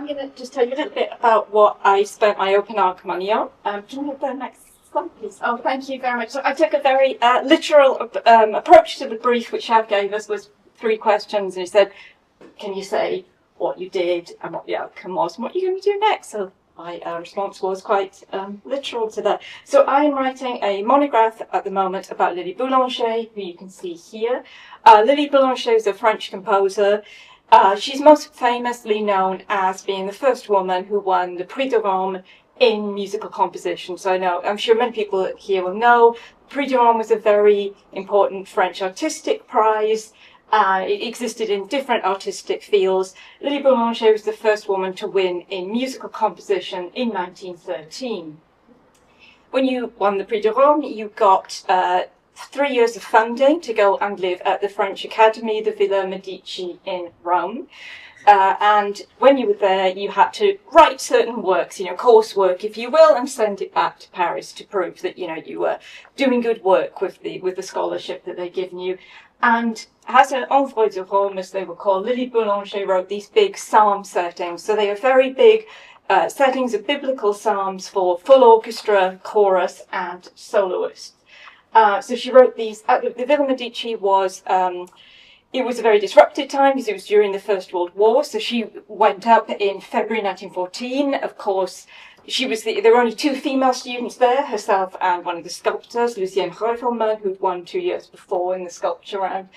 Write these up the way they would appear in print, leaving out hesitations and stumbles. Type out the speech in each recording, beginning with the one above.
I'm going to just tell you a little bit about what I spent my OpenARC money on. Can you have the next slide, please? Oh, thank you very much. So I took a very literal approach to the brief which Shav gave us, was 3 questions, and he said, can you say what you did and what the outcome was and what you're going to do next? So my response was quite literal to that. So I'm writing a monograph at the moment about Lili Boulanger, who you can see here. Lili Boulanger is a French composer. She's most famously known as being the first woman who won the Prix de Rome in musical composition. So I'm sure many people here will know, Prix de Rome was a very important French artistic prize. It existed in different artistic fields. Lili Boulanger was the first woman to win in musical composition in 1913. When you won the Prix de Rome, you got 3 years of funding to go and live at the French Academy, the Villa Medici in Rome. And when you were there, you had to write certain works, coursework, if you will, and send it back to Paris to prove that, you were doing good work with the scholarship that they'd given you. And as an envoy de Rome, as they were called, Lili Boulanger wrote these big psalm settings. So they are very big settings of biblical psalms for full orchestra, chorus, and soloists. So she wrote these. The Villa Medici was, it was a very disrupted time because it was during the First World War. So she went up in February 1914. Of course, there were only 2 female students there, herself and one of the sculptors, Lucienne Reufelmann, who'd won 2 years before in the sculpture round.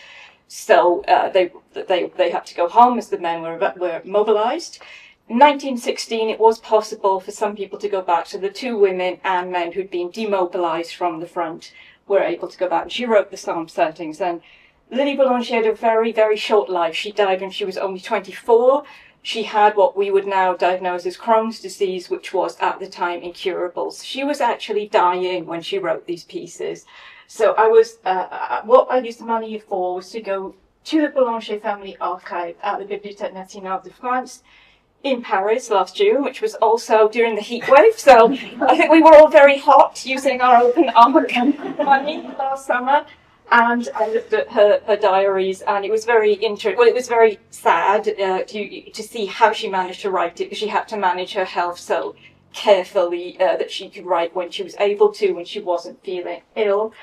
So they had to go home as the men were mobilized. In 1916, it was possible for some people to go back, so the 2 women and men who'd been demobilized from the front were able to go back. She wrote the psalm settings, and Lili Boulanger had a very, very short life. She died when she was only 24. She had what we would now diagnose as Crohn's disease, which was at the time incurable. So she was actually dying when she wrote these pieces. So what I used the money for was to go to the Boulanger family archive at the Bibliothèque Nationale de France in Paris last June, which was also during the heat wave. So I think we were all very hot using our OpenARC money last summer. And I looked at her diaries, and it was very interesting. Well, it was very sad to see how she managed to write it, because she had to manage her health so carefully that she could write when she was able to, when she wasn't feeling ill.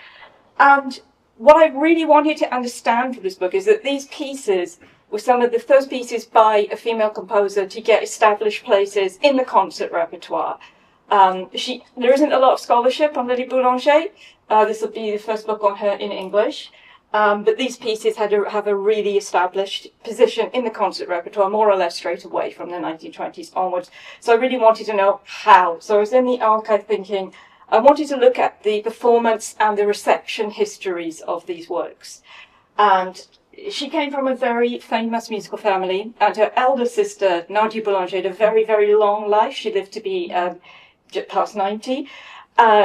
And what I really wanted to understand from this book is that these pieces were some of the first pieces by a female composer to get established places in the concert repertoire. There isn't a lot of scholarship on Lili Boulanger. This will be the first book on her in English. But these pieces have a really established position in the concert repertoire, more or less straight away from the 1920s onwards. So I really wanted to know how. So I was in the archive thinking, I wanted to look at the performance and the reception histories of these works. And she came from a very famous musical family, and her elder sister, Nadia Boulanger, had a very, very long life. She lived to be just past 90.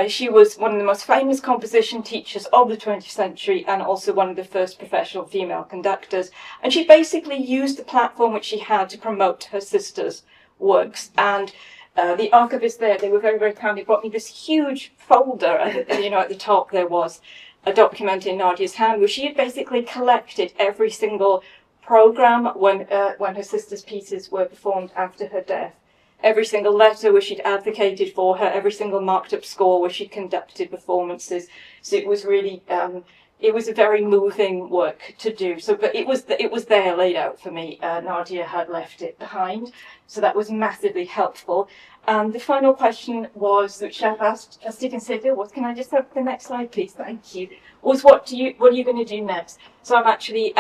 She was one of the most famous composition teachers of the 20th century, and also one of the first professional female conductors. And she basically used the platform which she had to promote her sister's works. And the archivist there, they were very, very kind. They brought me this huge folder, and at the top there was a document in Nadia's hand where she had basically collected every single program when her sister's pieces were performed after her death. Every single letter where she'd advocated for her, every single marked up score where she'd conducted performances. So it was really, it was a very moving work to do. So, but it was there laid out for me. Nadia had left it behind, so that was massively helpful. And the final question was, which I've asked us to consider, was, can I just have the next slide, please? Thank you. Was what are you going to do next? So I'm actually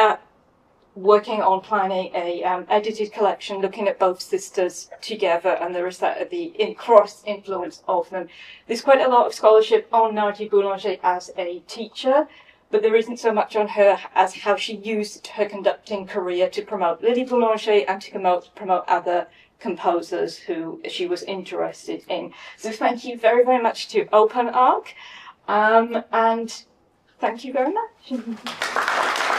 working on planning a edited collection looking at both sisters together and the cross influence of them. There's quite a lot of scholarship on Nadia Boulanger as a teacher, but there isn't so much on her as how she used her conducting career to promote Lili Boulanger and to promote other composers who she was interested in. So thank you very, very much to OpenARC, and thank you very much.